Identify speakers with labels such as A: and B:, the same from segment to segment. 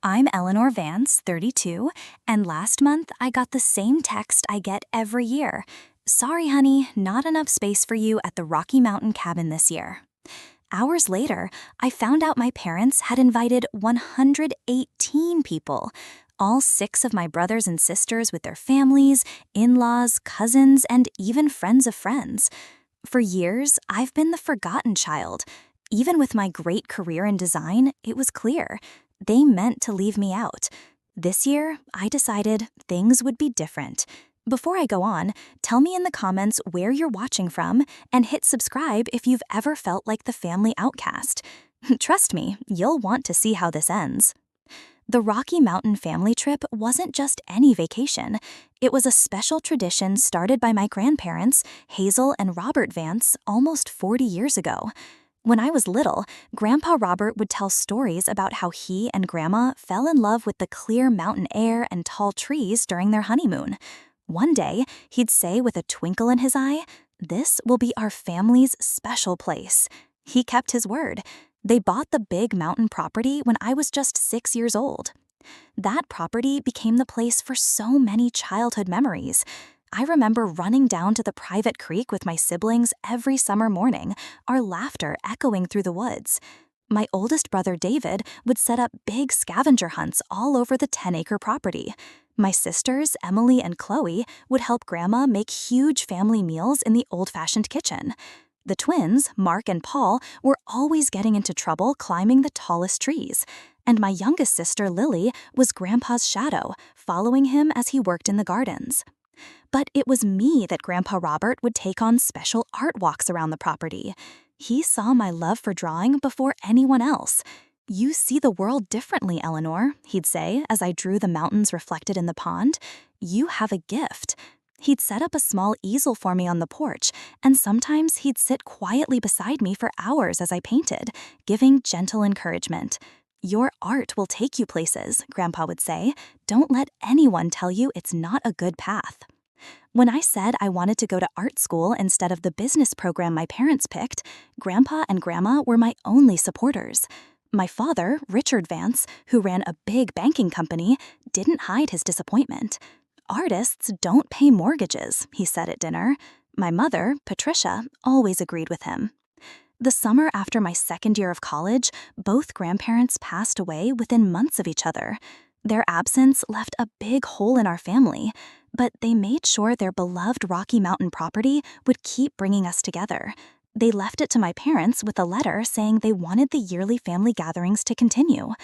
A: I'm Eleanor Vance, 32, and last month I got the same text I get every year. Sorry, honey, not enough space for you at the Rocky Mountain cabin this year. Hours later, I found out my parents had invited 118 people. All 6 of my brothers and sisters with their families, in-laws, cousins, and even friends of friends. For years, I've been the forgotten child. Even with my great career in design, it was clear. They meant to leave me out. This year, I decided things would be different. Before I go on, tell me in the comments where you're watching from and hit subscribe if you've ever felt like the family outcast. Trust me, you'll want to see how this ends. The Rocky Mountain family trip wasn't just any vacation. It was a special tradition started by my grandparents, Hazel and Robert Vance, almost 40 years ago. When I was little, Grandpa Robert would tell stories about how he and Grandma fell in love with the clear mountain air and tall trees during their honeymoon. One day, he'd say with a twinkle in his eye, "This will be our family's special place." He kept his word. They bought the big mountain property when I was just 6 years old. That property became the place for so many childhood memories. I remember running down to the private creek with my siblings every summer morning, our laughter echoing through the woods. My oldest brother David would set up big scavenger hunts all over the 10-acre property. My sisters, Emily and Chloe, would help Grandma make huge family meals in the old-fashioned kitchen. The twins, Mark and Paul, were always getting into trouble climbing the tallest trees. And my youngest sister, Lily, was Grandpa's shadow, following him as he worked in the gardens. But it was me that Grandpa Robert would take on special art walks around the property. He saw my love for drawing before anyone else. "You see the world differently, Eleanor," he'd say as I drew the mountains reflected in the pond. "You have a gift." He'd set up a small easel for me on the porch, and sometimes he'd sit quietly beside me for hours as I painted, giving gentle encouragement. "Your art will take you places," Grandpa would say. "Don't let anyone tell you it's not a good path." When I said I wanted to go to art school instead of the business program my parents picked, Grandpa and Grandma were my only supporters. My father, Richard Vance, who ran a big banking company, didn't hide his disappointment. "Artists don't pay mortgages," he said at dinner. My mother, Patricia, always agreed with him. The summer after my second year of college, both grandparents passed away within months of each other. Their absence left a big hole in our family, but they made sure their beloved Rocky Mountain property would keep bringing us together. They left it to my parents with a letter saying they wanted the yearly family gatherings to continue.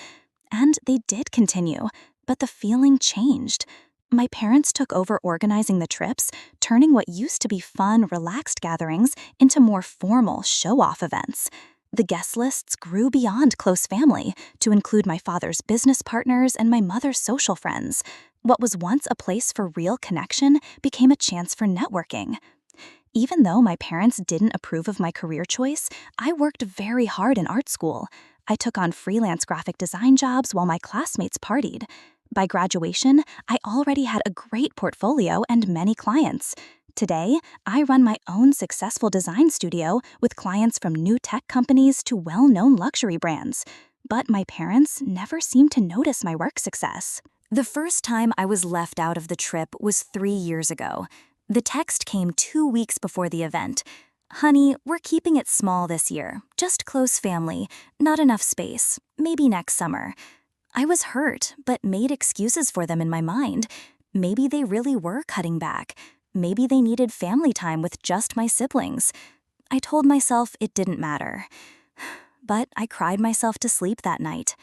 A: And they did continue, but the feeling changed. My parents took over organizing the trips, turning what used to be fun, relaxed gatherings into more formal, show-off events. The guest lists grew beyond close family to include my father's business partners and my mother's social friends. What was once a place for real connection became a chance for networking. Even though my parents didn't approve of my career choice, I worked very hard in art school. I took on freelance graphic design jobs while my classmates partied. By graduation, I already had a great portfolio and many clients. Today, I run my own successful design studio with clients from new tech companies to well-known luxury brands. But my parents never seemed to notice my work success. The first time I was left out of the trip was 3 years ago. The text came 2 weeks before the event. "Honey, we're keeping it small this year. Just close family. Not enough space. Maybe next summer." I was hurt, but made excuses for them in my mind. Maybe they really were cutting back. Maybe they needed family time with just my siblings. I told myself it didn't matter. But I cried myself to sleep that night.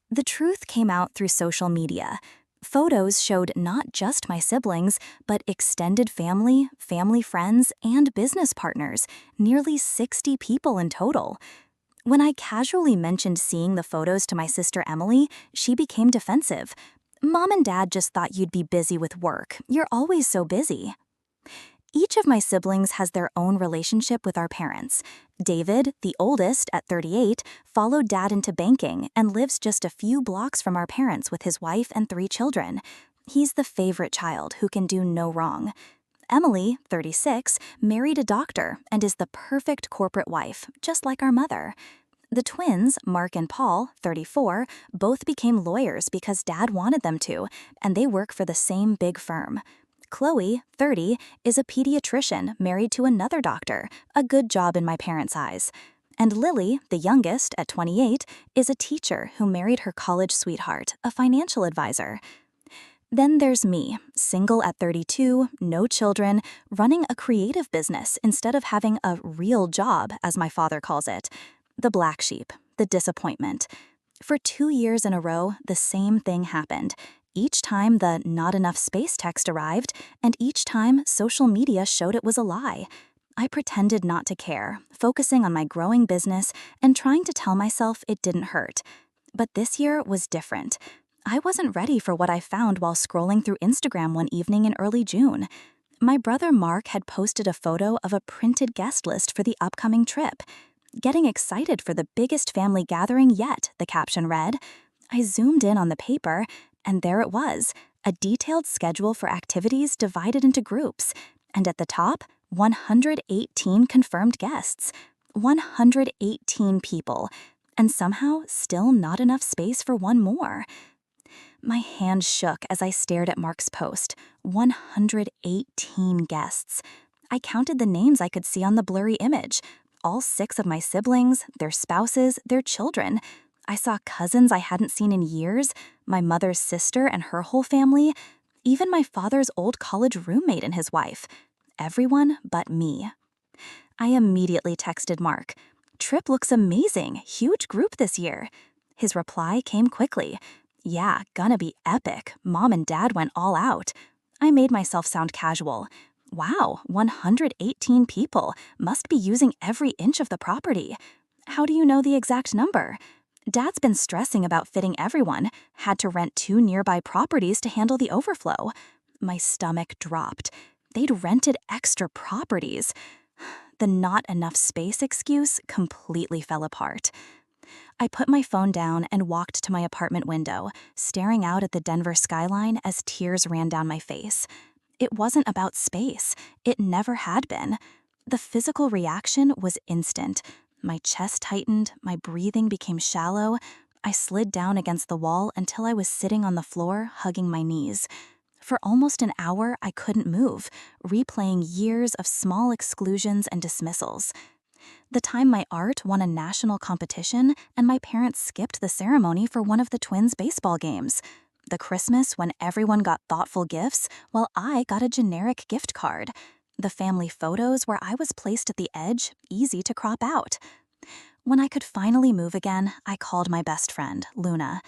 A: The truth came out through social media. Photos showed not just my siblings, but extended family, family friends, and business partners, nearly 60 people in total. When I casually mentioned seeing the photos to my sister Emily, she became defensive. "Mom and Dad just thought you'd be busy with work. You're always so busy." Each of my siblings has their own relationship with our parents. David, the oldest, at 38, followed Dad into banking and lives just a few blocks from our parents with his wife and 3 children. He's the favorite child who can do no wrong. Emily, 36, married a doctor and is the perfect corporate wife, just like our mother. The twins, Mark and Paul, 34, both became lawyers because Dad wanted them to, and they work for the same big firm. Chloe, 30, is a pediatrician married to another doctor, a good job in my parents' eyes. And Lily, the youngest, at 28, is a teacher who married her college sweetheart, a financial advisor. Then there's me, single at 32, no children, running a creative business instead of having a real job, as my father calls it. The black sheep, the disappointment. For 2 years in a row, the same thing happened. Each time the not enough space text arrived, and each time social media showed it was a lie. I pretended not to care, focusing on my growing business and trying to tell myself it didn't hurt. But this year was different. I wasn't ready for what I found while scrolling through Instagram one evening in early June. My brother Mark had posted a photo of a printed guest list for the upcoming trip. "Getting excited for the biggest family gathering yet," the caption read. I zoomed in on the paper, and there it was, a detailed schedule for activities divided into groups. And at the top, 118 confirmed guests. 118 people. And somehow still not enough space for one more. My hand shook as I stared at Mark's post. 118 guests. I counted the names I could see on the blurry image. All 6 of my siblings, their spouses, their children. I saw cousins I hadn't seen in years, my mother's sister and her whole family, even my father's old college roommate and his wife. Everyone but me. I immediately texted Mark. "Trip looks amazing, huge group this year." His reply came quickly. "Yeah, gonna be epic. Mom and Dad went all out." I made myself sound casual. "Wow, 118 people. Must be using every inch of the property." "How do you know the exact number?" "Dad's been stressing about fitting everyone. Had to rent 2 nearby properties to handle the overflow." My stomach dropped. They'd rented extra properties. The not enough space excuse completely fell apart. I put my phone down and walked to my apartment window, staring out at the Denver skyline as tears ran down my face. It wasn't about space. It never had been. The physical reaction was instant. My chest tightened, my breathing became shallow. I slid down against the wall until I was sitting on the floor, hugging my knees. For almost an hour, I couldn't move, replaying years of small exclusions and dismissals. The time my art won a national competition and my parents skipped the ceremony for one of the twins' baseball games. The Christmas when everyone got thoughtful gifts while I got a generic gift card. The family photos where I was placed at the edge, easy to crop out. When I could finally move again, I called my best friend, Luna.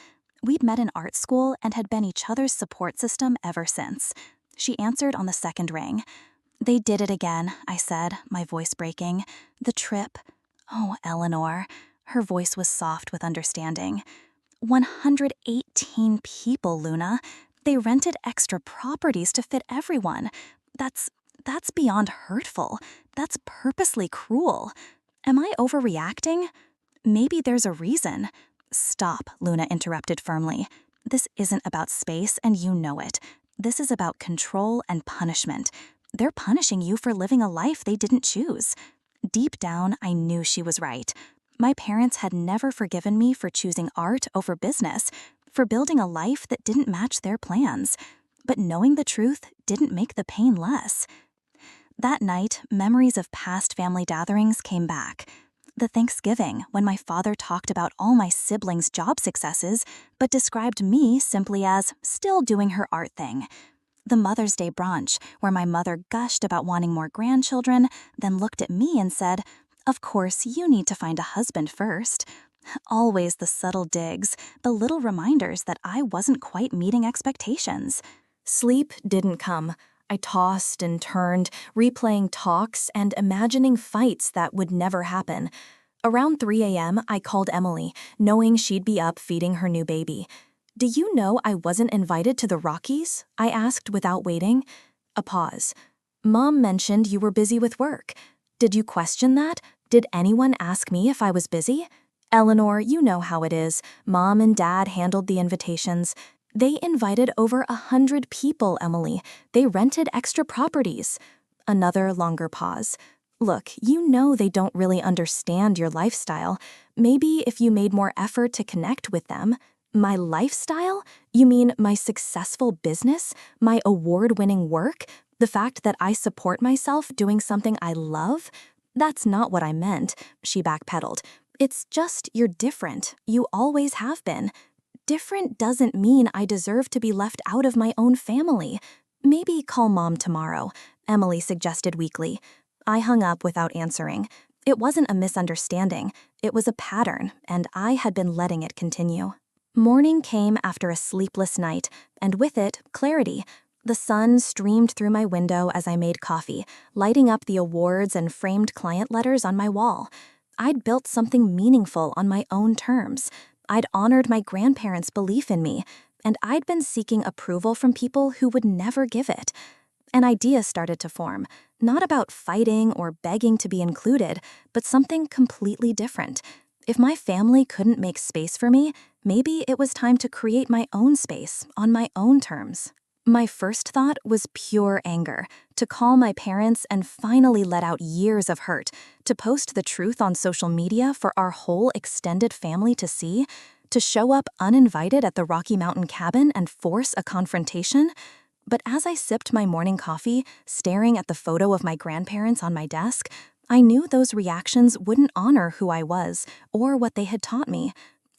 A: We'd met in art school and had been each other's support system ever since. She answered on the second ring. "They did it again," I said, my voice breaking. "The trip." "Oh, Eleanor." Her voice was soft with understanding. 118 people, Luna. They rented extra properties to fit everyone. That's beyond hurtful. That's purposely cruel. Am I overreacting? Maybe there's a reason. "Stop," Luna interrupted firmly. "This isn't about space, and you know it. This is about control and punishment. They're punishing you for living a life they didn't choose." Deep down, I knew she was right. My parents had never forgiven me for choosing art over business, for building a life that didn't match their plans. But knowing the truth didn't make the pain less. That night, memories of past family gatherings came back. The Thanksgiving, when my father talked about all my siblings' job successes, but described me simply as still doing her art thing. The Mother's Day brunch, where my mother gushed about wanting more grandchildren, then looked at me and said, "Of course, you need to find a husband first." Always the subtle digs, the little reminders that I wasn't quite meeting expectations. Sleep didn't come. I tossed and turned, replaying talks and imagining fights that would never happen. Around 3 a.m., I called Emily, knowing she'd be up feeding her new baby. "Do you know I wasn't invited to the Rockies?" I asked without waiting. A pause. "Mom mentioned you were busy with work. Did you question that? Did anyone ask me if I was busy?" "Eleanor, you know how it is. Mom and Dad handled the invitations. They invited over 100 people, Emily. They rented extra properties." Another longer pause. Look, you know they don't really understand your lifestyle. Maybe if you made more effort to connect with them. My lifestyle? You mean my successful business? My award-winning work? The fact that I support myself doing something I love? That's not what I meant, she backpedaled. It's just you're different. You always have been. Different doesn't mean I deserve to be left out of my own family. Maybe call Mom tomorrow, Emily suggested weakly. I hung up without answering. It wasn't a misunderstanding. It was a pattern, and I had been letting it continue. Morning came after a sleepless night, and with it, clarity. The sun streamed through my window as I made coffee, lighting up the awards and framed client letters on my wall. I'd built something meaningful on my own terms. I'd honored my grandparents' belief in me, and I'd been seeking approval from people who would never give it. An idea started to form, not about fighting or begging to be included, but something completely different. If my family couldn't make space for me, maybe it was time to create my own space on my own terms. My first thought was pure anger, to call my parents and finally let out years of hurt, to post the truth on social media for our whole extended family to see, to show up uninvited at the Rocky Mountain cabin and force a confrontation. But as I sipped my morning coffee, staring at the photo of my grandparents on my desk, I knew those reactions wouldn't honor who I was or what they had taught me.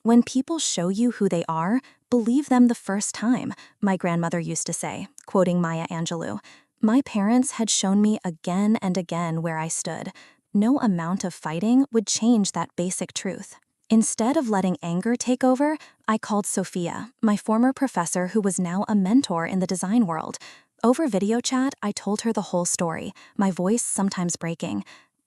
A: When people show you who they are, believe them the first time, my grandmother used to say, quoting Maya Angelou. My parents had shown me again and again where I stood. No amount of fighting would change that basic truth. Instead of letting anger take over, I called Sophia, my former professor who was now a mentor in the design world. Over video chat, I told her the whole story, my voice sometimes breaking.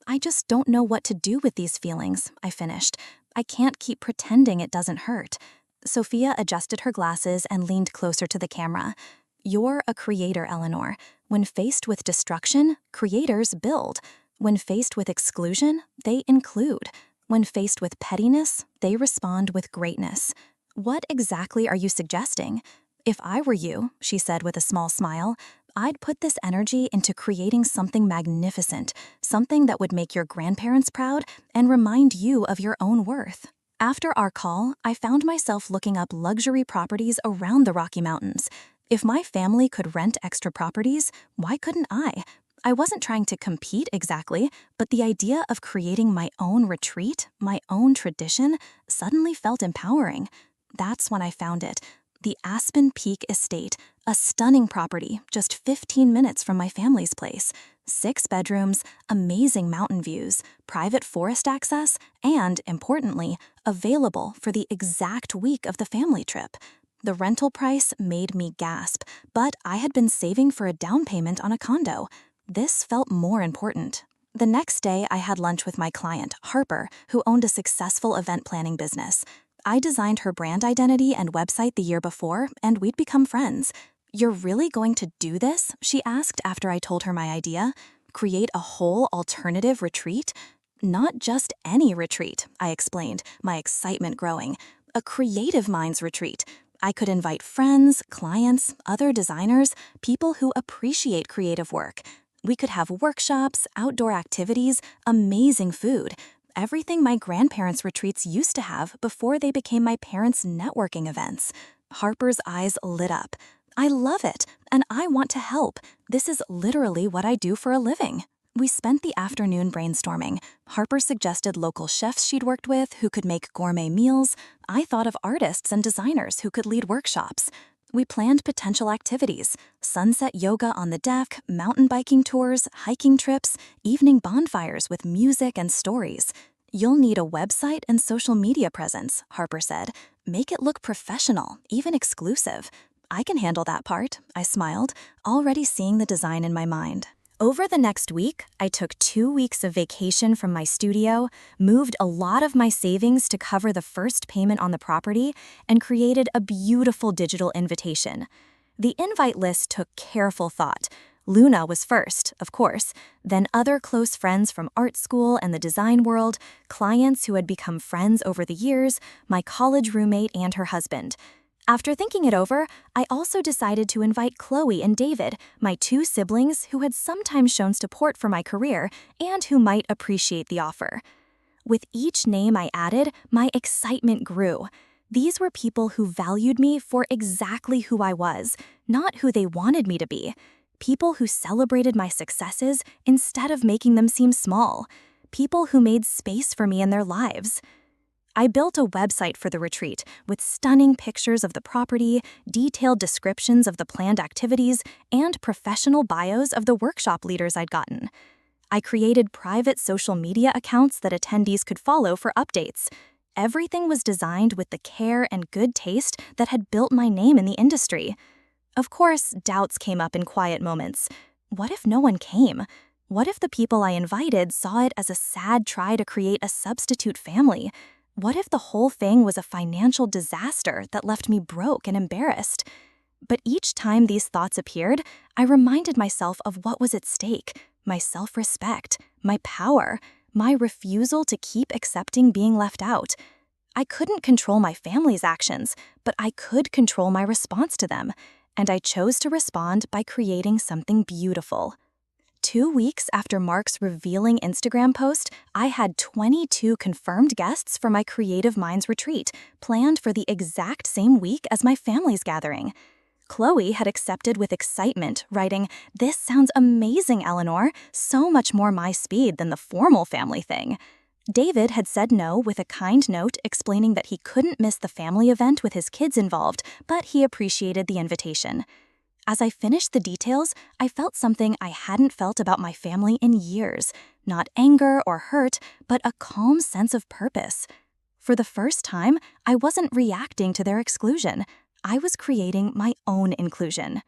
A: I just don't know what to do with these feelings, I finished. I can't keep pretending it doesn't hurt. Sophia adjusted her glasses and leaned closer to the camera. You're a creator, Eleanor. When faced with destruction, creators build. When faced with exclusion, they include. When faced with pettiness, they respond with greatness. What exactly are you suggesting? If I were you, she said with a small smile, I'd put this energy into creating something magnificent, something that would make your grandparents proud and remind you of your own worth. After our call, I found myself looking up luxury properties around the Rocky Mountains. If my family could rent extra properties, why couldn't I? I wasn't trying to compete exactly, but the idea of creating my own retreat, my own tradition, suddenly felt empowering. That's when I found it. The Aspen Peak Estate, a stunning property just 15 minutes from my family's place. 6 bedrooms, amazing mountain views, private forest access, and, importantly, available for the exact week of the family trip. The rental price made me gasp, but I had been saving for a down payment on a condo. This felt more important. The next day, I had lunch with my client, Harper, who owned a successful event planning business. I designed her brand identity and website the year before, and we'd become friends. You're really going to do this? She asked after I told her my idea. Create a whole alternative retreat? Not just any retreat, I explained, my excitement growing. A creative minds retreat. I could invite friends, clients, other designers, people who appreciate creative work. We could have workshops, outdoor activities, amazing food. Everything my grandparents' retreats used to have before they became my parents' networking events. Harper's eyes lit up. I love it, and I want to help. This is literally what I do for a living. We spent the afternoon brainstorming. Harper suggested local chefs she'd worked with who could make gourmet meals. I thought of artists and designers who could lead workshops. We planned potential activities: sunset yoga on the deck, mountain biking tours, hiking trips, evening bonfires with music and stories. You'll need a website and social media presence, Harper said. Make it look professional, even exclusive. I can handle that part, I smiled, already seeing the design in my mind. Over the next week, I took 2 weeks of vacation from my studio, moved a lot of my savings to cover the first payment on the property, and created a beautiful digital invitation. The invite list took careful thought. Luna was first, of course, then other close friends from art school and the design world, clients who had become friends over the years, my college roommate and her husband. After thinking it over, I also decided to invite Chloe and David, my two siblings who had sometimes shown support for my career and who might appreciate the offer. With each name I added, my excitement grew. These were people who valued me for exactly who I was, not who they wanted me to be. People who celebrated my successes instead of making them seem small. People who made space for me in their lives. I built a website for the retreat with stunning pictures of the property, detailed descriptions of the planned activities, and professional bios of the workshop leaders I'd gotten. I created private social media accounts that attendees could follow for updates. Everything was designed with the care and good taste that had built my name in the industry. Of course, doubts came up in quiet moments. What if no one came? What if the people I invited saw it as a sad try to create a substitute family? What if the whole thing was a financial disaster that left me broke and embarrassed? But each time these thoughts appeared, I reminded myself of what was at stake: my self-respect, my power, my refusal to keep accepting being left out. I couldn't control my family's actions, but I could control my response to them, and I chose to respond by creating something beautiful. 2 weeks after Mark's revealing Instagram post, I had 22 confirmed guests for my Creative Minds retreat, planned for the exact same week as my family's gathering. Chloe had accepted with excitement, writing, "This sounds amazing, Eleanor, so much more my speed than the formal family thing." David had said no with a kind note explaining that he couldn't miss the family event with his kids involved, but he appreciated the invitation. As I finished the details, I felt something I hadn't felt about my family in years. Not anger or hurt, but a calm sense of purpose. For the first time, I wasn't reacting to their exclusion. I was creating my own inclusion.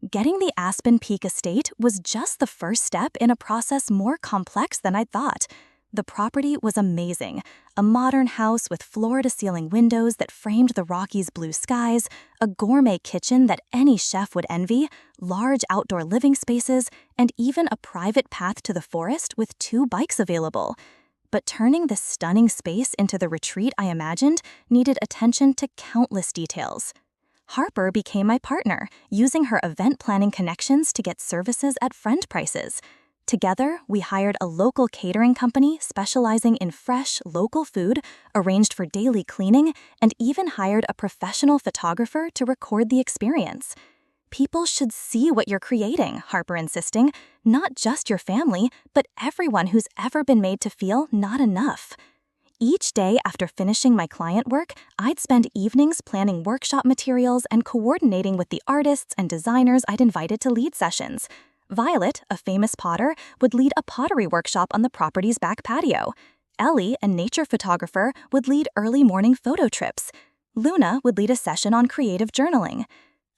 A: Getting the Aspen Peak estate was just the first step in a process more complex than I'd thought. The property was amazing. A modern house with floor-to-ceiling windows that framed the Rockies' blue skies, a gourmet kitchen that any chef would envy, large outdoor living spaces, and even a private path to the forest with 2 bikes available. But turning this stunning space into the retreat I imagined needed attention to countless details. Harper became my partner, using her event planning connections to get services at friend prices. Together, we hired a local catering company specializing in fresh, local food, arranged for daily cleaning, and even hired a professional photographer to record the experience. "People should see what you're creating," Harper insisting, "not just your family, but everyone who's ever been made to feel not enough." Each day after finishing my client work, I'd spend evenings planning workshop materials and coordinating with the artists and designers I'd invited to lead sessions. Violet, a famous potter, would lead a pottery workshop on the property's back patio. Ellie, a nature photographer, would lead early morning photo trips. Luna would lead a session on creative journaling.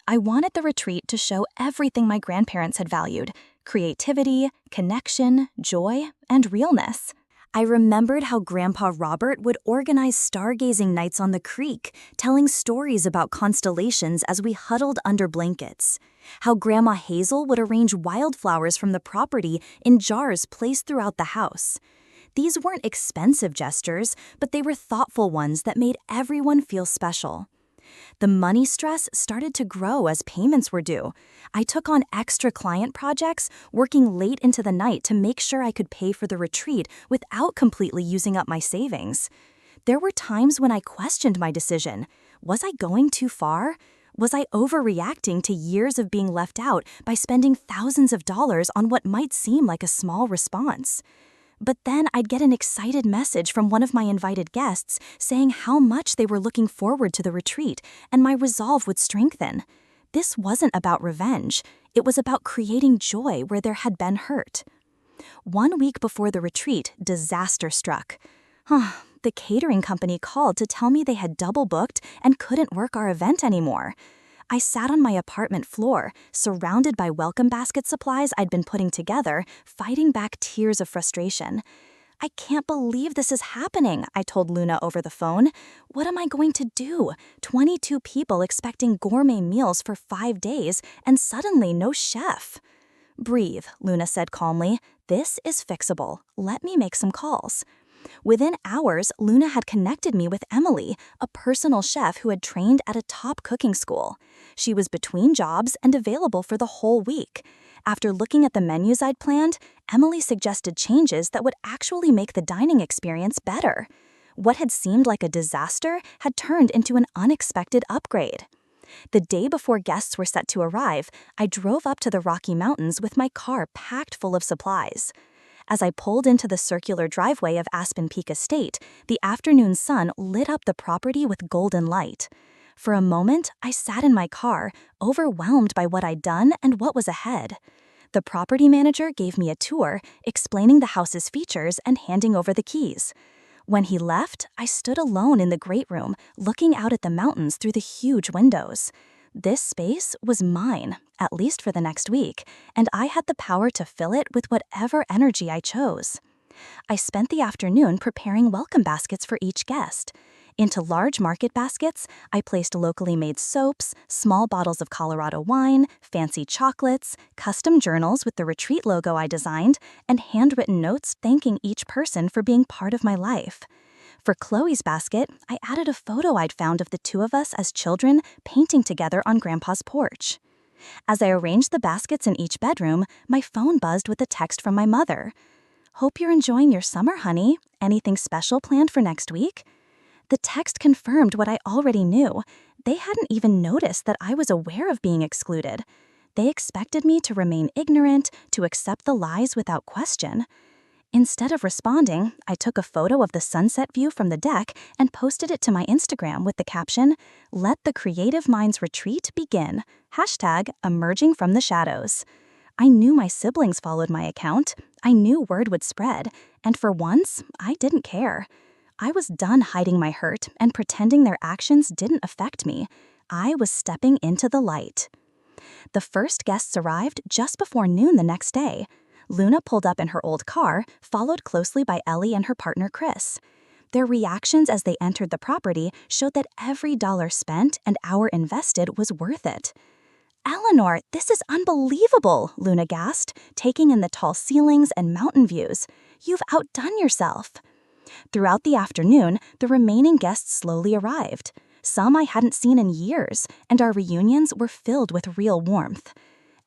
A: I wanted the retreat to show everything my grandparents had valued: creativity, connection, joy, and realness. I remembered how Grandpa Robert would organize stargazing nights on the creek, telling stories about constellations as we huddled under blankets. How Grandma Hazel would arrange wildflowers from the property in jars placed throughout the house. These weren't expensive gestures, but they were thoughtful ones that made everyone feel special. The money stress started to grow as payments were due. I took on extra client projects, working late into the night to make sure I could pay for the retreat without completely using up my savings. There were times when I questioned my decision. Was I going too far? Was I overreacting to years of being left out by spending thousands of dollars on what might seem like a small response? But then I'd get an excited message from one of my invited guests saying how much they were looking forward to the retreat, and my resolve would strengthen. This wasn't about revenge. It was about creating joy where there had been hurt. 1 week before the retreat, disaster struck. The catering company called to tell me they had double booked and couldn't work our event anymore. I sat on my apartment floor, surrounded by welcome basket supplies I'd been putting together, fighting back tears of frustration. "I can't believe this is happening," I told Luna over the phone. "What am I going to do? 22 people expecting gourmet meals for 5 days, and suddenly no chef." "Breathe," Luna said calmly. "This is fixable. Let me make some calls." Within hours, Luna had connected me with Emily, a personal chef who had trained at a top cooking school. She was between jobs and available for the whole week. After looking at the menus I'd planned, Emily suggested changes that would actually make the dining experience better. What had seemed like a disaster had turned into an unexpected upgrade. The day before guests were set to arrive, I drove up to the Rocky Mountains with my car packed full of supplies. As I pulled into the circular driveway of Aspen Peak Estate, the afternoon sun lit up the property with golden light. For a moment, I sat in my car, overwhelmed by what I'd done and what was ahead. The property manager gave me a tour, explaining the house's features and handing over the keys. When he left, I stood alone in the great room, looking out at the mountains through the huge windows. This space was mine, at least for the next week, and I had the power to fill it with whatever energy I chose. I spent the afternoon preparing welcome baskets for each guest. Into large market baskets, I placed locally made soaps, small bottles of Colorado wine, fancy chocolates, custom journals with the retreat logo I designed, and handwritten notes thanking each person for being part of my life. For Chloe's basket, I added a photo I'd found of the two of us as children painting together on Grandpa's porch. As I arranged the baskets in each bedroom, my phone buzzed with a text from my mother. "Hope you're enjoying your summer, honey. Anything special planned for next week?" The text confirmed what I already knew. They hadn't even noticed that I was aware of being excluded. They expected me to remain ignorant, to accept the lies without question. Instead of responding, I took a photo of the sunset view from the deck and posted it to my Instagram with the caption, "Let the creative minds retreat begin. #emerging from the shadows." I knew my siblings followed my account. I knew word would spread. And for once, I didn't care. I was done hiding my hurt and pretending their actions didn't affect me. I was stepping into the light. The first guests arrived just before noon the next day. Luna pulled up in her old car, followed closely by Ellie and her partner Chris. Their reactions as they entered the property showed that every dollar spent and hour invested was worth it. "Eleanor, this is unbelievable," Luna gasped, taking in the tall ceilings and mountain views. "You've outdone yourself." Throughout the afternoon, the remaining guests slowly arrived. Some I hadn't seen in years, and our reunions were filled with real warmth.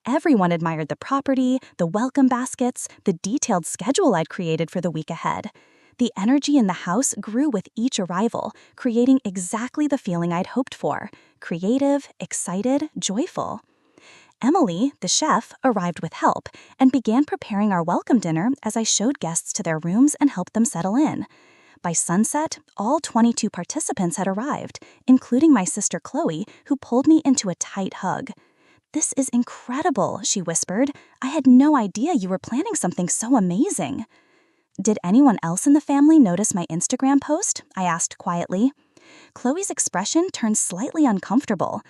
A: Everyone admired the property, the welcome baskets, the detailed schedule I'd created for the week ahead. The energy in the house grew with each arrival, creating exactly the feeling I'd hoped for: creative, excited, joyful. Emily, the chef, arrived with help and began preparing our welcome dinner as I showed guests to their rooms and helped them settle in. By sunset, all 22 participants had arrived, including my sister Chloe, who pulled me into a tight hug. "This is incredible," she whispered. "I had no idea you were planning something so amazing." "Did anyone else in the family notice my Instagram post?" I asked quietly. Chloe's expression turned slightly uncomfortable.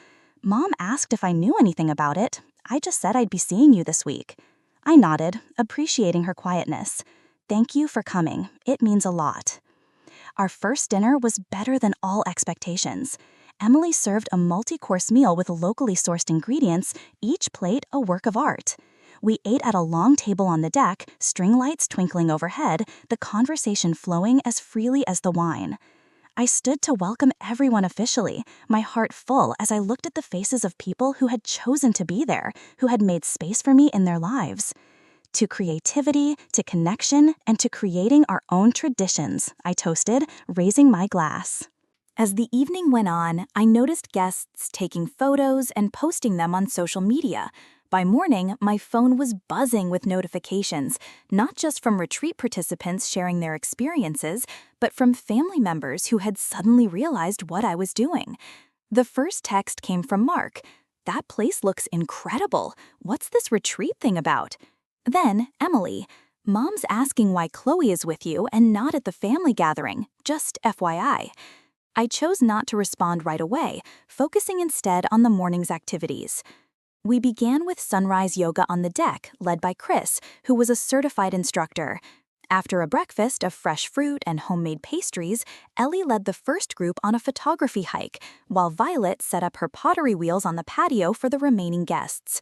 A: "Mom asked if I knew anything about it. I just said I'd be seeing you this week." I nodded, appreciating her quietness. "Thank you for coming. It means a lot." Our first dinner was better than all expectations. Emily served a multi-course meal with locally sourced ingredients, each plate a work of art. We ate at a long table on the deck, string lights twinkling overhead, the conversation flowing as freely as the wine. I stood to welcome everyone officially, my heart full as I looked at the faces of people who had chosen to be there, who had made space for me in their lives. To creativity, to connection, and to creating our own traditions, I toasted, raising my glass. As the evening went on, I noticed guests taking photos and posting them on social media. By morning, my phone was buzzing with notifications, not just from retreat participants sharing their experiences, but from family members who had suddenly realized what I was doing. The first text came from Mark. "That place looks incredible. What's this retreat thing about?" Then Emily. "Mom's asking why Chloe is with you and not at the family gathering, just FYI. I chose not to respond right away, focusing instead on the morning's activities. We began with sunrise yoga on the deck, led by Chris, who was a certified instructor. After a breakfast of fresh fruit and homemade pastries, Ellie led the first group on a photography hike, while Violet set up her pottery wheels on the patio for the remaining guests.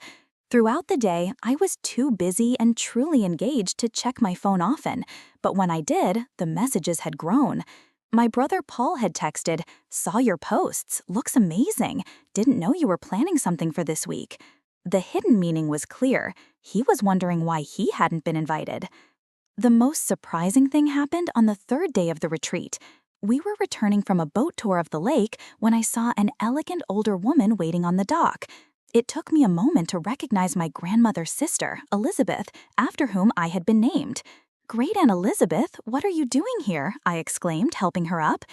A: Throughout the day, I was too busy and truly engaged to check my phone often, but when I did, the messages had grown. My brother Paul had texted, "Saw your posts, looks amazing, didn't know you were planning something for this week." The hidden meaning was clear. He was wondering why he hadn't been invited. The most surprising thing happened on the third day of the retreat. We were returning from a boat tour of the lake when I saw an elegant older woman waiting on the dock. It took me a moment to recognize my grandmother's sister, Elizabeth, after whom I had been named. "Great Aunt Elizabeth, what are you doing here?" I exclaimed, helping her up.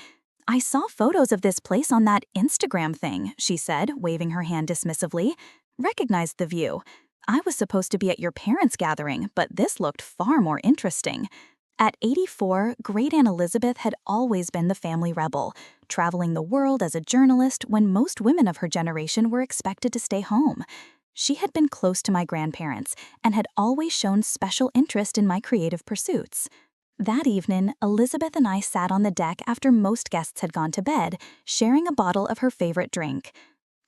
A: "I saw photos of this place on that Instagram thing," she said, waving her hand dismissively. "Recognized the view. I was supposed to be at your parents' gathering, but this looked far more interesting." At 84, Great Aunt Elizabeth had always been the family rebel, traveling the world as a journalist when most women of her generation were expected to stay home. She had been close to my grandparents and had always shown special interest in my creative pursuits. That evening, Elizabeth and I sat on the deck after most guests had gone to bed, sharing a bottle of her favorite drink.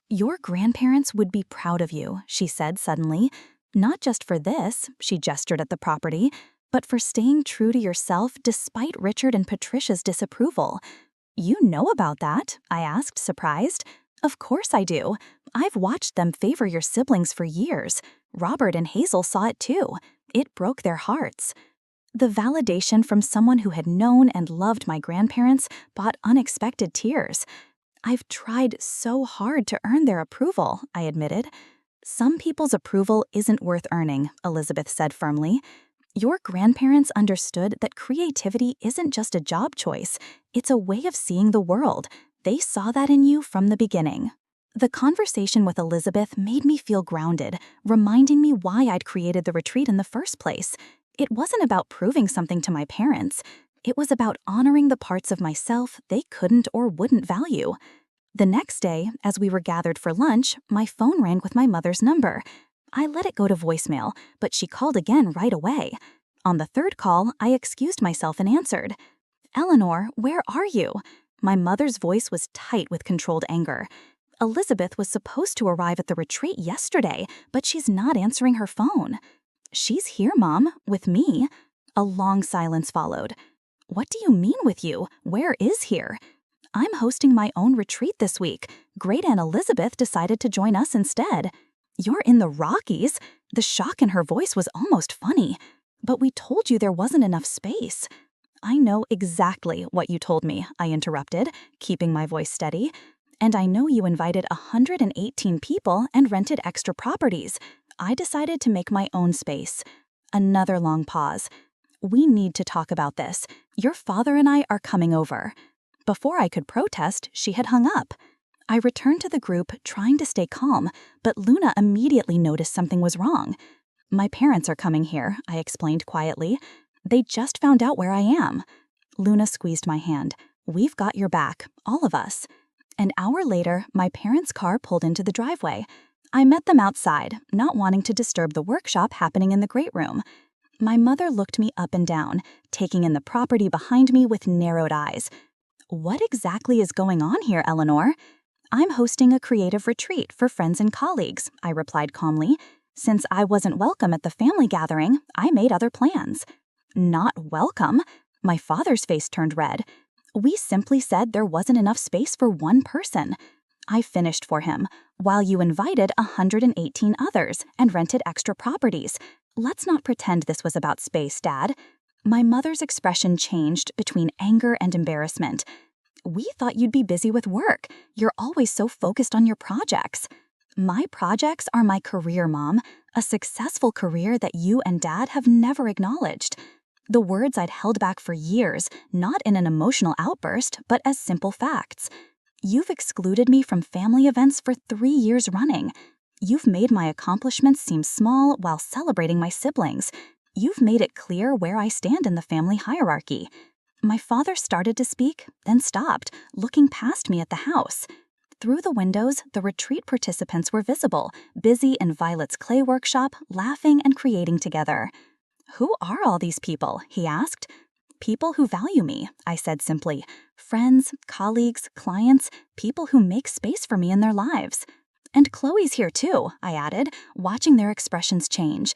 A: "Your grandparents would be proud of you," she said suddenly. "Not just for this," she gestured at the property, "but for staying true to yourself despite Richard and Patricia's disapproval." "You know about that?" I asked, surprised. "Of course I do. I've watched them favor your siblings for years. Robert and Hazel saw it too. It broke their hearts." The validation from someone who had known and loved my grandparents brought unexpected tears. "I've tried so hard to earn their approval," I admitted. "Some people's approval isn't worth earning," Elizabeth said firmly. "Your grandparents understood that creativity isn't just a job choice, it's a way of seeing the world. They saw that in you from the beginning." The conversation with Elizabeth made me feel grounded, reminding me why I'd created the retreat in the first place. It wasn't about proving something to my parents. It was about honoring the parts of myself they couldn't or wouldn't value. The next day, as we were gathered for lunch, my phone rang with my mother's number. I let it go to voicemail, but she called again right away. On the third call, I excused myself and answered. "Eleanor, where are you?" My mother's voice was tight with controlled anger. "Elizabeth was supposed to arrive at the retreat yesterday, but she's not answering her phone." "She's here, Mom, with me." A long silence followed. "What do you mean with you? Where is here?" "I'm hosting my own retreat this week. Great Aunt Elizabeth decided to join us instead." "You're in the Rockies?" The shock in her voice was almost funny. "But we told you there wasn't enough space." "I know exactly what you told me," I interrupted, keeping my voice steady. "And I know you invited 118 people and rented extra properties. I decided to make my own space." Another long pause. "We need to talk about this. Your father and I are coming over." Before I could protest, she had hung up. I returned to the group, trying to stay calm, but Luna immediately noticed something was wrong. "My parents are coming here," I explained quietly. "They just found out where I am." Luna squeezed my hand. "We've got your back, all of us." An hour later, my parents' car pulled into the driveway. I met them outside, not wanting to disturb the workshop happening in the great room. My mother looked me up and down, taking in the property behind me with narrowed eyes. "What exactly is going on here, Eleanor?" "I'm hosting a creative retreat for friends and colleagues," I replied calmly. "Since I wasn't welcome at the family gathering, I made other plans." "Not welcome?" My father's face turned red. "We simply said there wasn't enough space for one person." I finished for him. "While you invited 118 others and rented extra properties. Let's not pretend this was about space, Dad." My mother's expression changed between anger and embarrassment. "We thought you'd be busy with work. You're always so focused on your projects." "My projects are my career, Mom. A successful career that you and Dad have never acknowledged." The words I'd held back for years, not in an emotional outburst, but as simple facts. "You've excluded me from family events for 3 years running. You've made my accomplishments seem small while celebrating my siblings. You've made it clear where I stand in the family hierarchy." My father started to speak, then stopped, looking past me at the house. Through the windows, the retreat participants were visible, busy in Violet's clay workshop, laughing and creating together. "Who are all these people?" he asked. "People who value me," I said simply. "Friends, colleagues, clients, people who make space for me in their lives." And Chloe's here too, I added, watching their expressions change.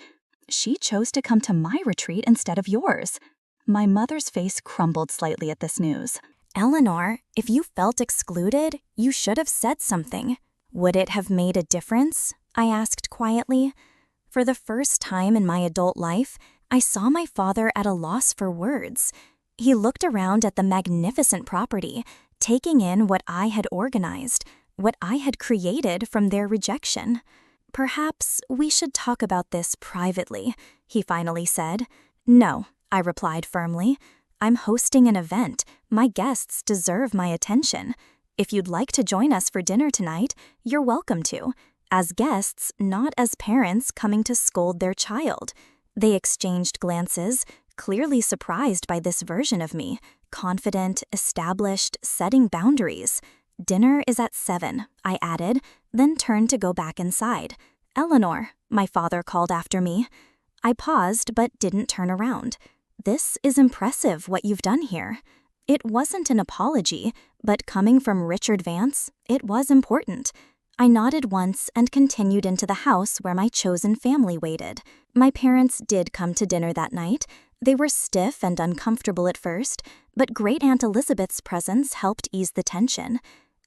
A: She chose to come to my retreat instead of yours. My mother's face crumbled slightly at this news. Eleanor, if you felt excluded, you should have said something. Would it have made a difference? I asked quietly. For the first time in my adult life, I saw my father at a loss for words. He looked around at the magnificent property, taking in what I had organized, what I had created from their rejection. Perhaps we should talk about this privately, he finally said. No, I replied firmly. I'm hosting an event. My guests deserve my attention. If you'd like to join us for dinner tonight, you're welcome to. As guests, not as parents coming to scold their child. They exchanged glances, clearly surprised by this version of me, confident, established, setting boundaries. Dinner is at 7, I added, then turned to go back inside. Eleanor, my father called after me. I paused but didn't turn around. This is impressive what you've done here. It wasn't an apology, but coming from Richard Vance, it was important. I nodded once and continued into the house where my chosen family waited. My parents did come to dinner that night. They were stiff and uncomfortable at first, but Great Aunt Elizabeth's presence helped ease the tension.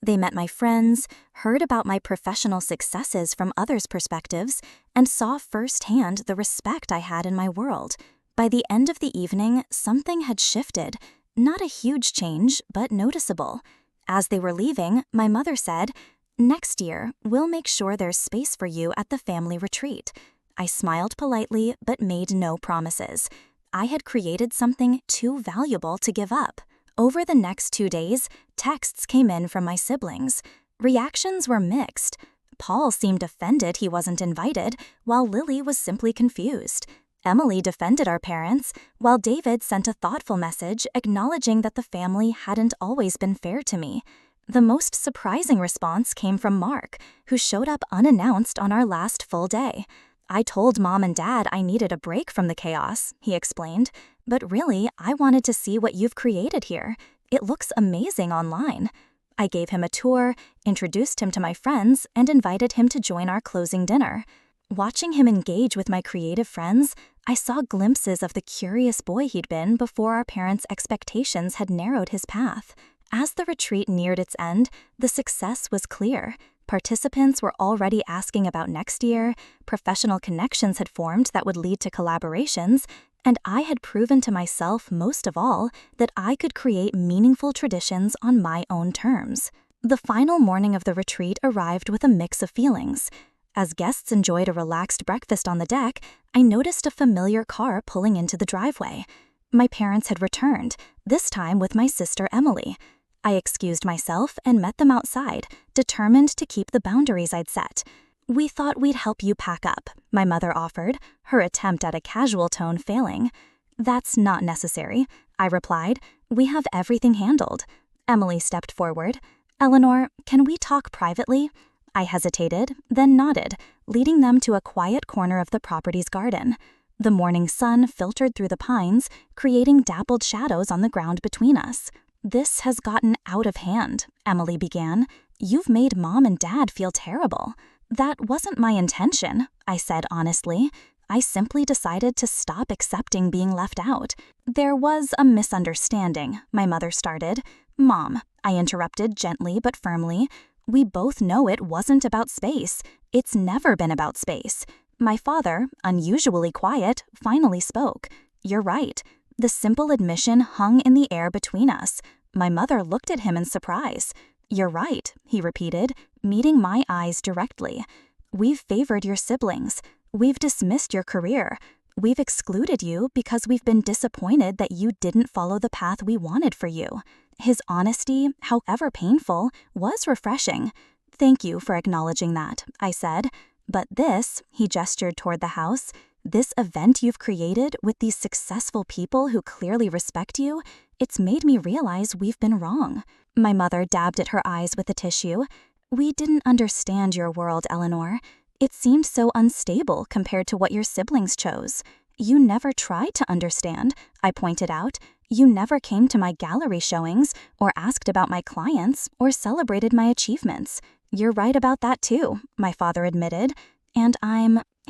A: They met my friends, heard about my professional successes from others' perspectives, and saw firsthand the respect I had in my world. By the end of the evening, something had shifted. Not a huge change, but noticeable. As they were leaving, my mother said, "Next year, we'll make sure there's space for you at the family retreat." I smiled politely, but made no promises. I had created something too valuable to give up. Over the next 2 days, texts came in from my siblings. Reactions were mixed. Paul seemed offended he wasn't invited, while Lily was simply confused. Emily defended our parents, while David sent a thoughtful message acknowledging that the family hadn't always been fair to me. The most surprising response came from Mark, who showed up unannounced on our last full day. I told Mom and Dad I needed a break from the chaos, he explained, but really, I wanted to see what you've created here. It looks amazing online. I gave him a tour, introduced him to my friends, and invited him to join our closing dinner. Watching him engage with my creative friends, I saw glimpses of the curious boy he'd been before our parents' expectations had narrowed his path. As the retreat neared its end, the success was clear. Participants were already asking about next year, professional connections had formed that would lead to collaborations, and I had proven to myself, most of all, that I could create meaningful traditions on my own terms. The final morning of the retreat arrived with a mix of feelings. As guests enjoyed a relaxed breakfast on the deck, I noticed a familiar car pulling into the driveway. My parents had returned, this time with my sister Emily. I excused myself and met them outside, determined to keep the boundaries I'd set. "We thought we'd help you pack up," my mother offered, her attempt at a casual tone failing. "That's not necessary," I replied. "We have everything handled." Emily stepped forward. "Eleanor, can we talk privately?" I hesitated, then nodded, leading them to a quiet corner of the property's garden. The morning sun filtered through the pines, creating dappled shadows on the ground between us. "This has gotten out of hand," Emily began. "You've made Mom and Dad feel terrible." "That wasn't my intention," I said honestly. I simply decided to stop accepting being left out. "There was a misunderstanding," my mother started. "Mom," I interrupted gently but firmly, "we both know it wasn't about space. It's never been about space." My father, unusually quiet, finally spoke. "You're right." The simple admission hung in the air between us. My mother looked at him in surprise. "You're right," he repeated, meeting my eyes directly. "We've favored your siblings. We've dismissed your career. We've excluded you because we've been disappointed that you didn't follow the path we wanted for you." His honesty, however painful, was refreshing. "Thank you for acknowledging that," I said. "But this," he gestured toward the house, "this event you've created with these successful people who clearly respect you, it's made me realize we've been wrong." My mother dabbed at her eyes with a tissue. "We didn't understand your world, Eleanor. It seemed so unstable compared to what your siblings chose. You never tried to understand," I pointed out. "You never came to my gallery showings or asked about my clients or celebrated my achievements. You're right about that too, my father admitted. And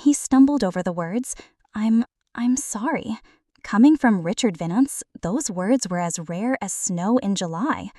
A: he stumbled over the words. I'm sorry. Coming from Richard Vinance, those words were as rare as snow in July.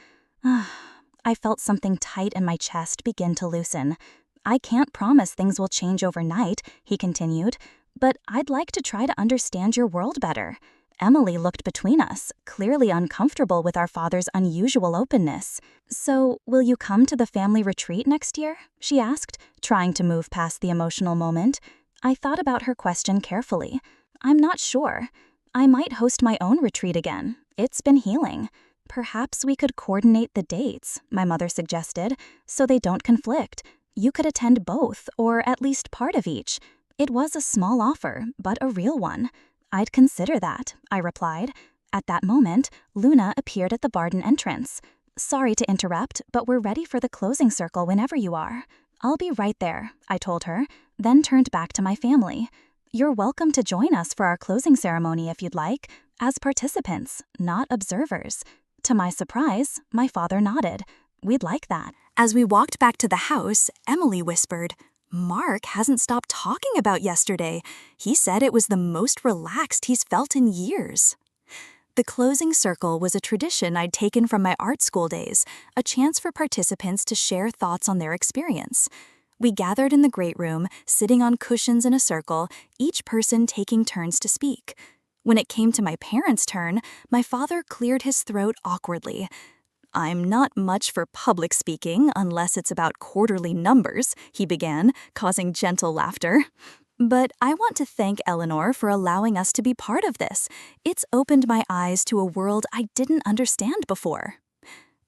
A: I felt something tight in my chest begin to loosen. I can't promise things will change overnight, he continued, but I'd like to try to understand your world better. Emily looked between us, clearly uncomfortable with our father's unusual openness. So, will you come to the family retreat next year? She asked, trying to move past the emotional moment. I thought about her question carefully. I'm not sure. I might host my own retreat again. It's been healing. Perhaps we could coordinate the dates, my mother suggested, so they don't conflict. You could attend both, or at least part of each. It was a small offer, but a real one. I'd consider that, I replied. At that moment, Luna appeared at the garden entrance. Sorry to interrupt, but we're ready for the closing circle whenever you are. I'll be right there, I told her, then turned back to my family. You're welcome to join us for our closing ceremony if you'd like, as participants, not observers. To my surprise, my father nodded. We'd like that. As we walked back to the house, Emily whispered, Mark hasn't stopped talking about yesterday. He said it was the most relaxed he's felt in years. The closing circle was a tradition I'd taken from my art school days, a chance for participants to share thoughts on their experience. We gathered in the great room, sitting on cushions in a circle, each person taking turns to speak. When it came to my parents' turn, my father cleared his throat awkwardly. I'm not much for public speaking unless it's about quarterly numbers, he began, causing gentle laughter. But I want to thank Eleanor for allowing us to be part of this. It's opened my eyes to a world I didn't understand before.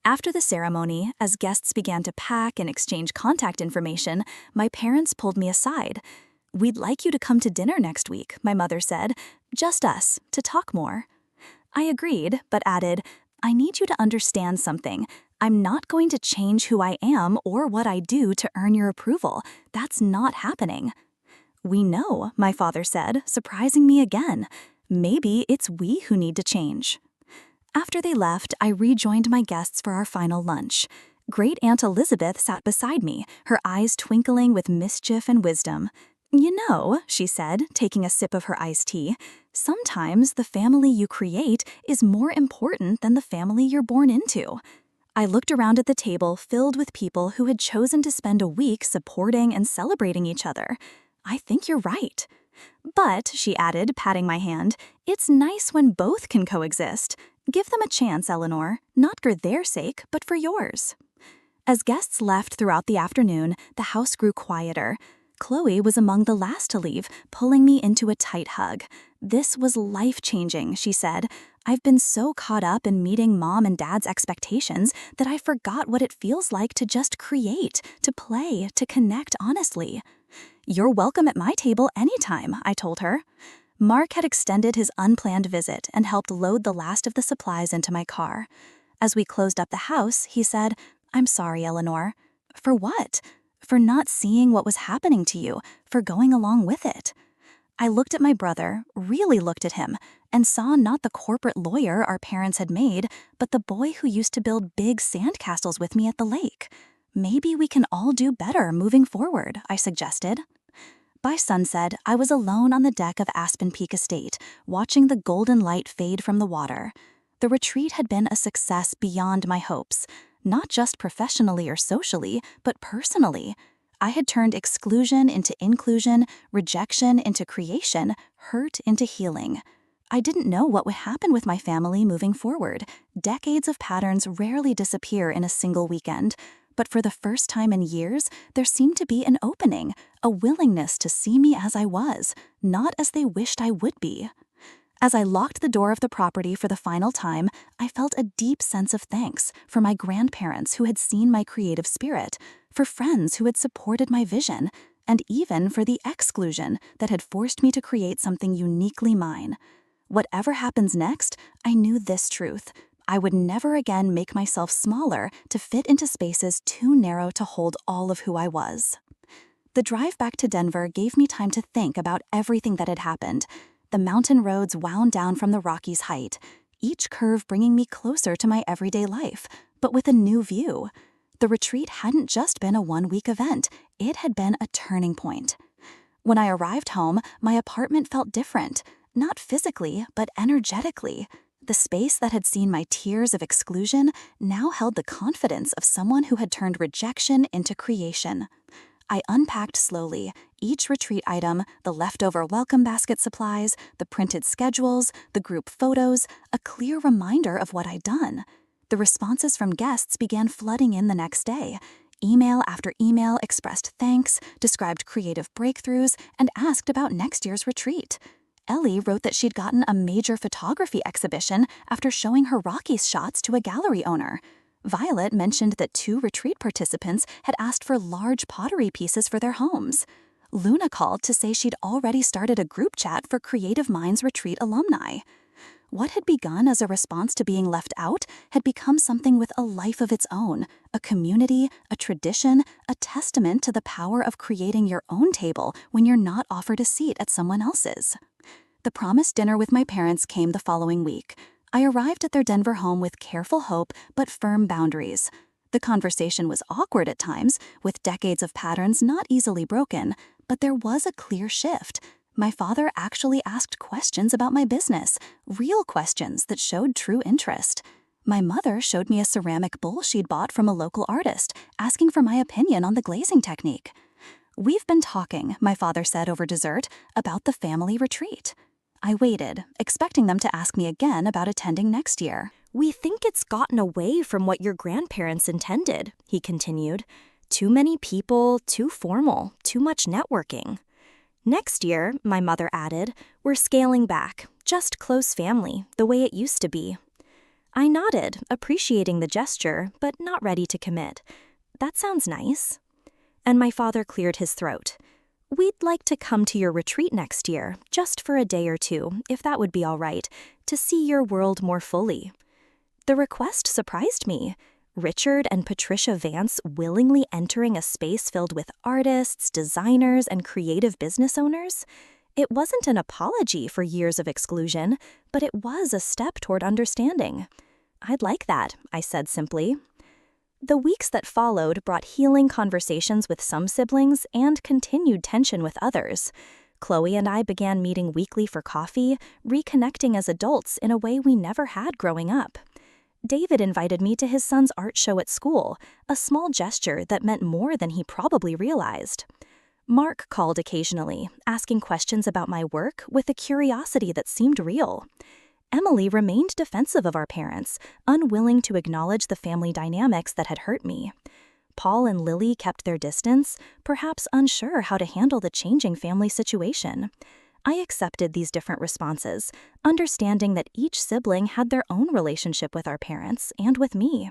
A: After the ceremony, as guests began to pack and exchange contact information, my parents pulled me aside. We'd like you to come to dinner next week, my mother said. Just us, to talk more. I agreed, but added, I need you to understand something. I'm not going to change who I am or what I do to earn your approval. That's not happening. We know, my father said, surprising me again. Maybe it's we who need to change. After they left, I rejoined my guests for our final lunch. Great Aunt Elizabeth sat beside me, her eyes twinkling with mischief and wisdom. You know, she said, taking a sip of her iced tea, sometimes the family you create is more important than the family you're born into. I looked around at the table filled with people who had chosen to spend a week supporting and celebrating each other. I think you're right. But, she added, patting my hand, it's nice when both can coexist. Give them a chance, Eleanor, not for their sake, but for yours. As guests left throughout the afternoon, the house grew quieter. Chloe was among the last to leave, pulling me into a tight hug. This was life-changing, she said. I've been so caught up in meeting Mom and Dad's expectations that I forgot what it feels like to just create, to play, to connect honestly. You're welcome at my table anytime, I told her. Mark had extended his unplanned visit and helped load the last of the supplies into my car. As we closed up the house, he said, I'm sorry, Eleanor. For what? For not seeing what was happening to you, for going along with it. I looked at my brother, really looked at him, and saw not the corporate lawyer our parents had made, but the boy who used to build big sandcastles with me at the lake. Maybe we can all do better moving forward, I suggested. By sunset, I was alone on the deck of Aspen Peak Estate, watching the golden light fade from the water. The retreat had been a success beyond my hopes, not just professionally or socially, but personally. I had turned exclusion into inclusion, rejection into creation, hurt into healing. I didn't know what would happen with my family moving forward. Decades of patterns rarely disappear in a single weekend. But for the first time in years, there seemed to be an opening, a willingness to see me as I was, not as they wished I would be. As I locked the door of the property for the final time, I felt a deep sense of thanks for my grandparents who had seen my creative spirit, for friends who had supported my vision, and even for the exclusion that had forced me to create something uniquely mine. Whatever happens next, I knew this truth. I would never again make myself smaller to fit into spaces too narrow to hold all of who I was. The drive back to Denver gave me time to think about everything that had happened. The mountain roads wound down from the Rockies' height, each curve bringing me closer to my everyday life, but with a new view. The retreat hadn't just been a one-week event, it had been a turning point. When I arrived home, my apartment felt different, not physically, but energetically. The space that had seen my tears of exclusion now held the confidence of someone who had turned rejection into creation. I unpacked slowly, each retreat item, the leftover welcome basket supplies, the printed schedules, the group photos, a clear reminder of what I'd done. The responses from guests began flooding in the next day. Email after email expressed thanks, described creative breakthroughs, and asked about next year's retreat. Ellie wrote that she'd gotten a major photography exhibition after showing her Rockies shots to a gallery owner. Violet mentioned that 2 retreat participants had asked for large pottery pieces for their homes. Luna called to say she'd already started a group chat for Creative Minds Retreat alumni. What had begun as a response to being left out had become something with a life of its own, a community, a tradition, a testament to the power of creating your own table when you're not offered a seat at someone else's. The promised dinner with my parents came the following week. I arrived at their Denver home with careful hope but firm boundaries. The conversation was awkward at times, with decades of patterns not easily broken, but there was a clear shift. My father actually asked questions about my business, real questions that showed true interest. My mother showed me a ceramic bowl she'd bought from a local artist, asking for my opinion on the glazing technique. "We've been talking," my father said over dessert, "about the family retreat." I waited, expecting them to ask me again about attending next year.
B: "We think it's gotten away from what your grandparents intended," he continued. "Too many people, too formal, too much networking." "Next year," my mother added, "we're scaling back, just close family, the way it used to be." I nodded, appreciating the gesture, but not ready to commit. "That sounds nice." And my father cleared his throat. "We'd like to come to your retreat next year, just for a day or 2, if that would be all right, to see your world more fully." The request surprised me. Richard and Patricia Vance willingly entering a space filled with artists, designers, and creative business owners? It wasn't an apology for years of exclusion, but it was a step toward understanding. "I'd like that," I said simply. The weeks that followed brought healing conversations with some siblings and continued tension with others. Chloe and I began meeting weekly for coffee, reconnecting as adults in a way we never had growing up. David invited me to his son's art show at school, a small gesture that meant more than he probably realized. Mark called occasionally, asking questions about my work with a curiosity that seemed real. Emily remained defensive of our parents, unwilling to acknowledge the family dynamics that had hurt me. Paul and Lily kept their distance, perhaps unsure how to handle the changing family situation. I accepted these different responses, understanding that each sibling had their own relationship with our parents and with me.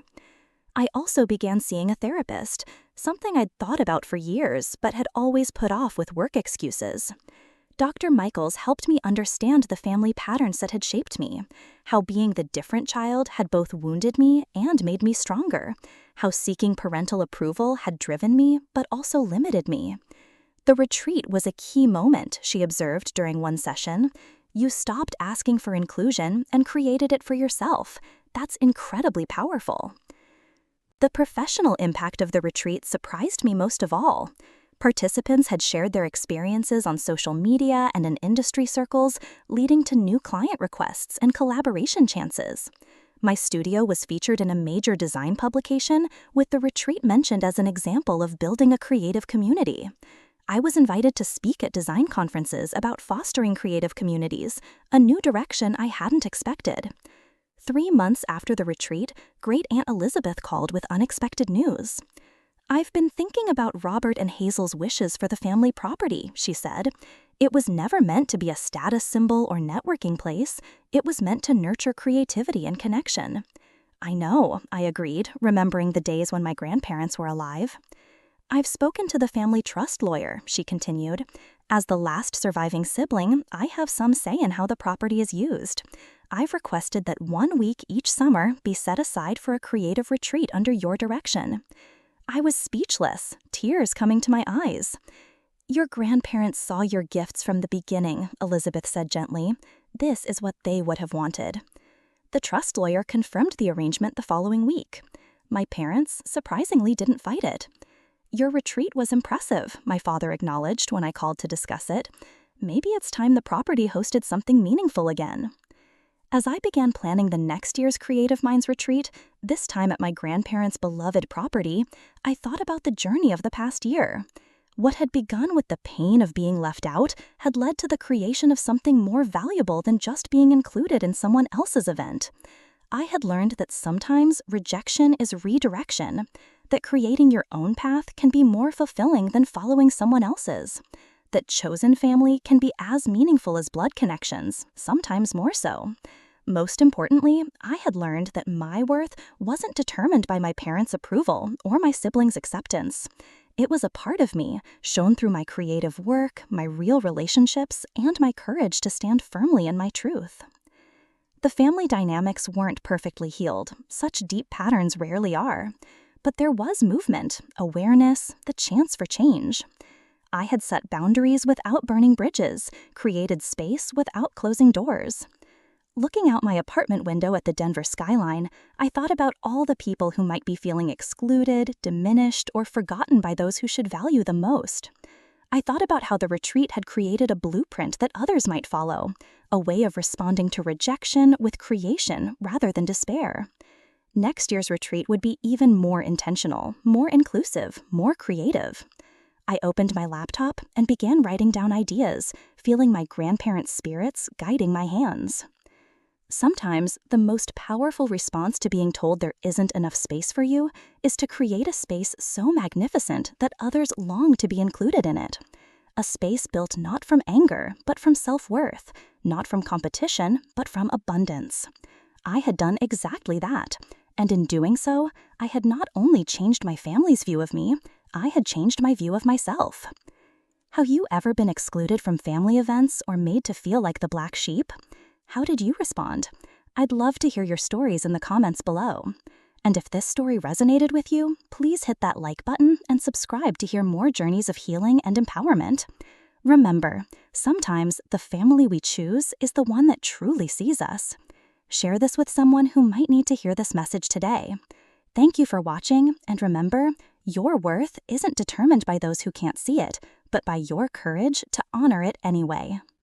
B: I also began seeing a therapist, something I'd thought about for years but had always put off with work excuses. Dr. Michaels helped me understand the family patterns that had shaped me, how being the different child had both wounded me and made me stronger, how seeking parental approval had driven me but also limited me. The retreat was a key moment, she observed during one session. You stopped asking for inclusion and created it for yourself. That's incredibly powerful. The professional impact of the retreat surprised me most of all. Participants had shared their experiences on social media and in industry circles, leading to new client requests and collaboration chances. My studio was featured in a major design publication, with the retreat mentioned as an example of building a creative community. I was invited to speak at design conferences about fostering creative communities, a new direction I hadn't expected. 3 months after the retreat, Great Aunt Elizabeth called with unexpected news. "I've been thinking about Robert and Hazel's wishes for the family property," she said. "It was never meant to be a status symbol or networking place. It was meant to nurture creativity and connection." "I know," I agreed, remembering the days when my grandparents were alive. "I've spoken to the family trust lawyer," she continued. "As the last surviving sibling, I have some say in how the property is used. I've requested that 1 week each summer be set aside for a creative retreat under your direction." I was speechless, tears coming to my eyes. "Your grandparents saw your gifts from the beginning," Elizabeth said gently. "This is what they would have wanted." The trust lawyer confirmed the arrangement the following week. My parents surprisingly didn't fight it. Your retreat was impressive, my father acknowledged when I called to discuss it. Maybe it's time the property hosted something meaningful again. As I began planning the next year's Creative Minds retreat, this time at my grandparents' beloved property, I thought about the journey of the past year. What had begun with the pain of being left out had led to the creation of something more valuable than just being included in someone else's event. I had learned that sometimes rejection is redirection, that creating your own path can be more fulfilling than following someone else's, that chosen family can be as meaningful as blood connections, sometimes more so. Most importantly, I had learned that my worth wasn't determined by my parents' approval or my siblings' acceptance. It was a part of me, shown through my creative work, my real relationships, and my courage to stand firmly in my truth. The family dynamics weren't perfectly healed. Such deep patterns rarely are. But there was movement, awareness, the chance for change. I had set boundaries without burning bridges, created space without closing doors. Looking out my apartment window at the Denver skyline, I thought about all the people who might be feeling excluded, diminished, or forgotten by those who should value them most. I thought about how the retreat had created a blueprint that others might follow, a way of responding to rejection with creation rather than despair. Next year's retreat would be even more intentional, more inclusive, more creative. I opened my laptop and began writing down ideas, feeling my grandparents' spirits guiding my hands. Sometimes, the most powerful response to being told there isn't enough space for you is to create a space so magnificent that others long to be included in it. A space built not from anger, but from self-worth, not from competition, but from abundance. I had done exactly that, and in doing so, I had not only changed my family's view of me, I had changed my view of myself. Have you ever been excluded from family events or made to feel like the black sheep? How did you respond? I'd love to hear your stories in the comments below. And if this story resonated with you, please hit that like button and subscribe to hear more journeys of healing and empowerment. Remember, sometimes the family we choose is the one that truly sees us. Share this with someone who might need to hear this message today. Thank you for watching, and remember, your worth isn't determined by those who can't see it, but by your courage to honor it anyway.